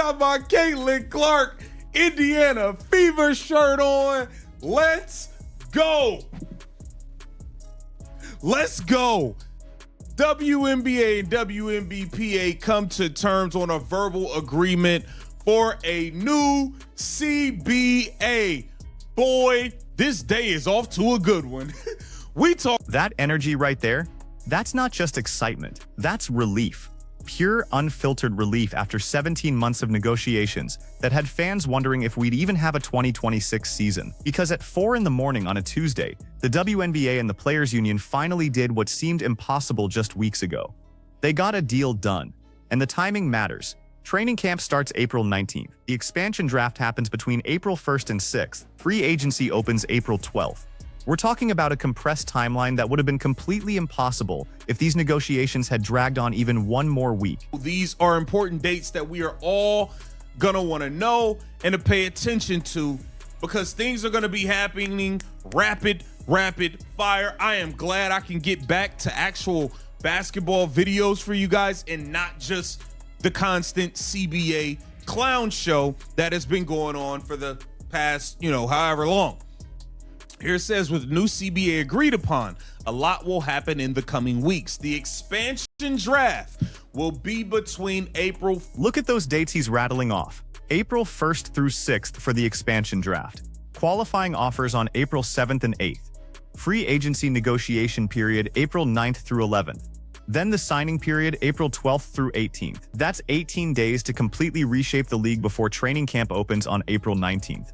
got my Caitlin Clark Indiana Fever shirt on. Let's go. Let's go. WNBA and WNBPA come to terms on a verbal agreement for a new CBA. Boy, this day is off to a good one. That energy right there, that's not just excitement, that's relief. Pure, unfiltered relief after 17 months of negotiations that had fans wondering if we'd even have a 2026 season. Because at 4 in the morning on a Tuesday, the WNBA and the Players Union finally did what seemed impossible just weeks ago. They got a deal done. And the timing matters. Training camp starts April 19th. The expansion draft happens between April 1st and 6th. Free agency opens April 12th. We're talking about a compressed timeline that would have been completely impossible if these negotiations had dragged on even one more week. These are important dates that we are all gonna want to know and to pay attention to, because things are gonna be happening rapid fire. I am glad I can get back to actual basketball videos for you guys and not just the constant CBA clown show that has been going on for the past, however long. Here it says, with new CBA agreed upon, a lot will happen in the coming weeks. The expansion draft will be between April. Look at those dates he's rattling off. April 1st through 6th for the expansion draft. Qualifying offers on April 7th and 8th. Free agency negotiation period April 9th through 11th. Then the signing period April 12th through 18th. That's 18 days to completely reshape the league before training camp opens on April 19th.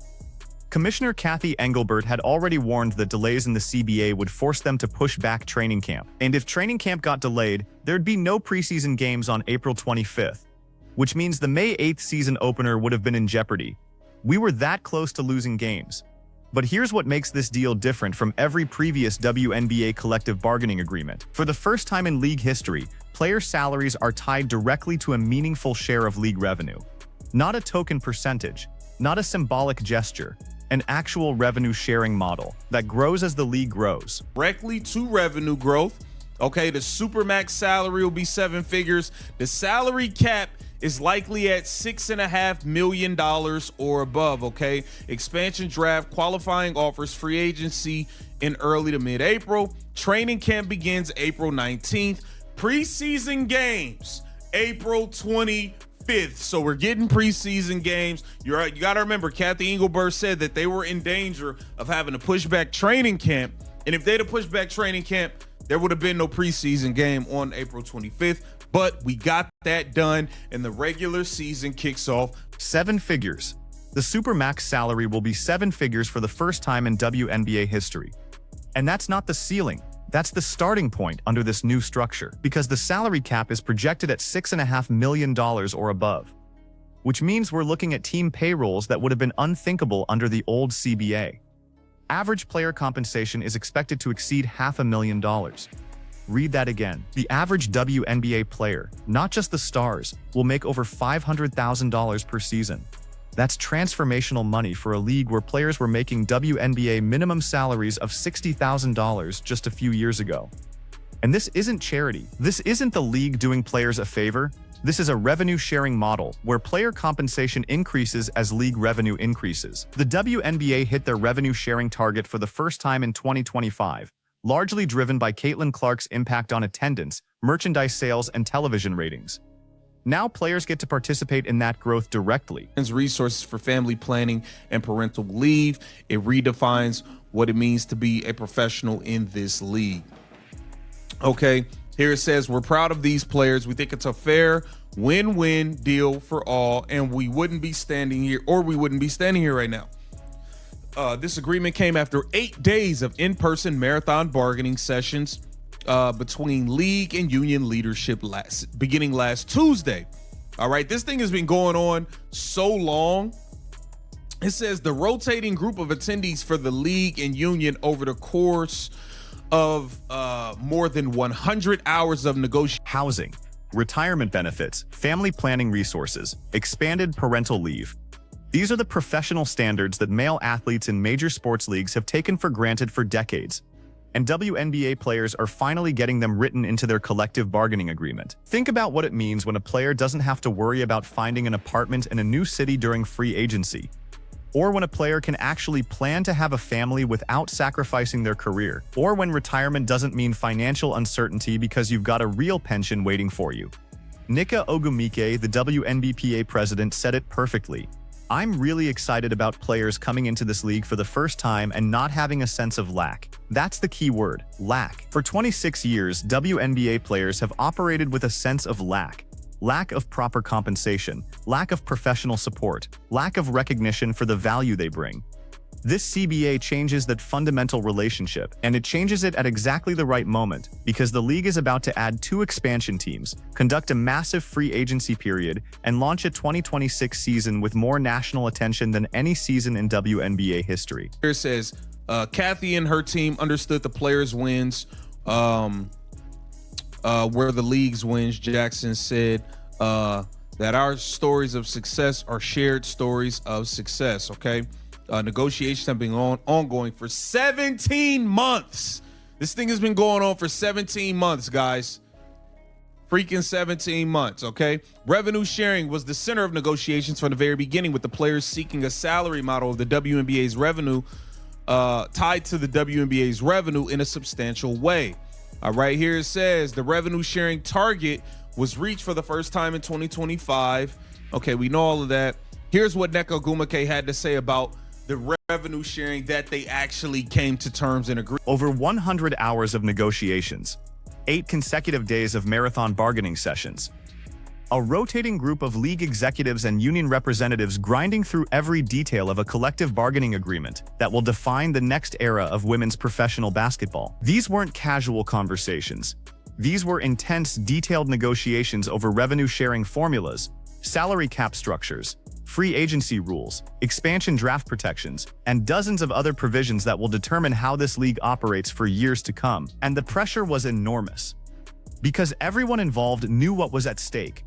Commissioner Kathy Engelbert had already warned that delays in the CBA would force them to push back training camp. And if training camp got delayed, there'd be no preseason games on April 25th, which means the May 8th season opener would have been in jeopardy. We were that close to losing games. But here's what makes this deal different from every previous WNBA collective bargaining agreement. For the first time in league history, player salaries are tied directly to a meaningful share of league revenue. Not a token percentage, not a symbolic gesture. An actual revenue sharing model that grows as the league grows. Directly to revenue growth. Okay, the Supermax salary will be 7 figures. The salary cap is likely at $6.5 million or above, okay? Expansion draft, qualifying offers, free agency in early to mid-April. Training camp begins April 19th. Preseason games, April 25th. So we're getting preseason games. You got to remember, Kathy Engelbert said that they were in danger of having to push back training camp. And if they'd have pushed back training camp, there would have been no preseason game on April 25th. But we got that done, and the regular season kicks off. 7 figures. The Supermax salary will be 7 figures for the first time in WNBA history. And that's not the ceiling. That's the starting point under this new structure, because the salary cap is projected at $6.5 million or above, which means we're looking at team payrolls that would have been unthinkable under the old CBA. Average player compensation is expected to exceed $500,000. Read that again. The average WNBA player, not just the stars, will make over $500,000 per season. That's transformational money for a league where players were making WNBA minimum salaries of $60,000 just a few years ago. And this isn't charity. This isn't the league doing players a favor. This is a revenue-sharing model where player compensation increases as league revenue increases. The WNBA hit their revenue-sharing target for the first time in 2025, largely driven by Caitlin Clark's impact on attendance, merchandise sales, and television ratings. Now players get to participate in that growth directly. Resources for family planning and parental leave. It redefines what it means to be a professional in this league. Okay, here it says, we're proud of these players. We think it's a fair win-win deal for all, and we wouldn't be standing here right now. This agreement came after 8 days of in-person marathon bargaining sessions between league and union leadership beginning last Tuesday. All right, this thing has been going on so long. It says the rotating group of attendees for the league and union over the course of more than 100 hours of negotiation. Housing, retirement benefits, family planning resources, expanded parental leave. These are the professional standards that male athletes in major sports leagues have taken for granted for decades. and WNBA players are finally getting them written into their collective bargaining agreement. Think about what it means when a player doesn't have to worry about finding an apartment in a new city during free agency, or when a player can actually plan to have a family without sacrificing their career, or when retirement doesn't mean financial uncertainty because you've got a real pension waiting for you. Nika Ogumike, the WNBPA president, said it perfectly. "I'm really excited about players coming into this league for the first time and not having a sense of lack." That's the key word, lack. For 26 years, WNBA players have operated with a sense of lack. Lack of proper compensation, lack of professional support, lack of recognition for the value they bring. This CBA changes that fundamental relationship, and it changes it at exactly the right moment, because the league is about to add 2 expansion teams, conduct a massive free agency period, and launch a 2026 season with more national attention than any season in WNBA history. Here says, Kathy and her team understood the players' wins were the league's wins. Jackson said that our stories of success are shared stories of success, okay? Negotiations have been ongoing for 17 months. This thing has been going on for 17 months, guys. Freaking 17 months, okay? Revenue sharing was the center of negotiations from the very beginning, with the players seeking a salary model of the WNBA's revenue tied to the WNBA's revenue in a substantial way. All right, here it says the revenue sharing target was reached for the first time in 2025. Okay, we know all of that. Here's what Nika Ogumike had to say about the revenue sharing that they actually came to terms and agreed. Over 100 hours of negotiations, 8 consecutive days of marathon bargaining sessions, a rotating group of league executives and union representatives grinding through every detail of a collective bargaining agreement that will define the next era of women's professional basketball. These weren't casual conversations. These were intense, detailed negotiations over revenue-sharing formulas, salary cap structures, free agency rules, expansion draft protections, and dozens of other provisions that will determine how this league operates for years to come. And the pressure was enormous, because everyone involved knew what was at stake.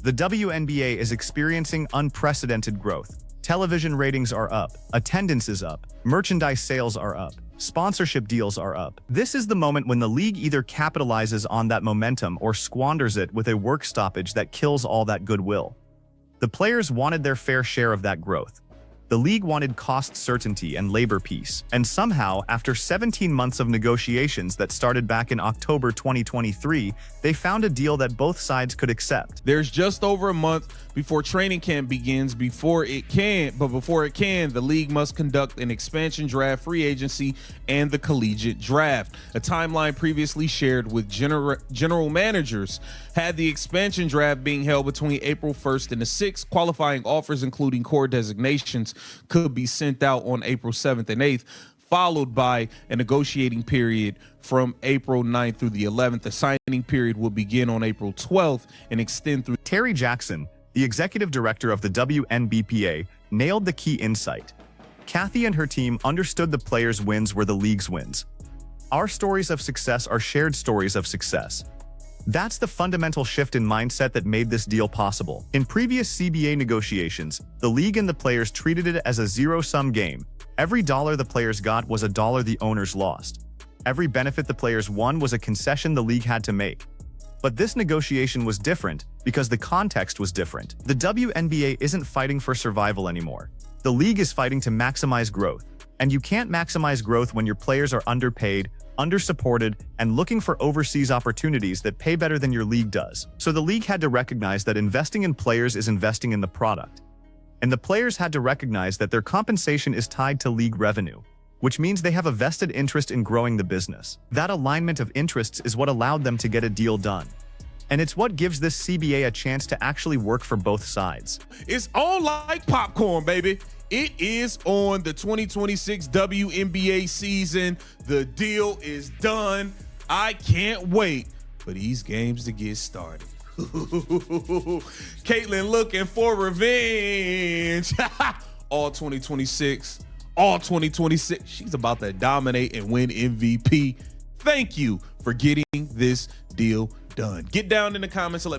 The WNBA is experiencing unprecedented growth. Television ratings are up, attendance is up, merchandise sales are up, sponsorship deals are up. This is the moment when the league either capitalizes on that momentum or squanders it with a work stoppage that kills all that goodwill. The players wanted their fair share of that growth. The league wanted cost certainty and labor peace. And somehow, after 17 months of negotiations that started back in October 2023, they found a deal that both sides could accept. There's just over a month before training camp begins. Before it can, the league must conduct an expansion draft, free agency, and the collegiate draft. A timeline previously shared with general managers had the expansion draft being held between April 1st and the 6th. Qualifying offers, including core designations, could be sent out on April 7th and 8th, followed by a negotiating period from April 9th through the 11th. The signing period will begin on April 12th and extend through. Terry Jackson, the executive director of the WNBPA, nailed the key insight. Kathy and her team understood the players' wins were the league's wins. Our stories of success are shared stories of success. That's the fundamental shift in mindset that made this deal possible. In previous CBA negotiations, the league and the players treated it as a zero-sum game. Every dollar the players got was a dollar the owners lost. Every benefit the players won was a concession the league had to make. But this negotiation was different because the context was different. The WNBA isn't fighting for survival anymore. The league is fighting to maximize growth. And you can't maximize growth when your players are underpaid, undersupported, and looking for overseas opportunities that pay better than your league does. So the league had to recognize that investing in players is investing in the product. And the players had to recognize that their compensation is tied to league revenue, which means they have a vested interest in growing the business. That alignment of interests is what allowed them to get a deal done. And it's what gives this CBA a chance to actually work for both sides. It's on like popcorn, baby. It is on. The 2026 WNBA season. The deal is done. I can't wait for these games to get started. Caitlin looking for revenge. All 2026. All 2026. She's about to dominate and win MVP. Thank you for getting this deal done. Get down in the comments and let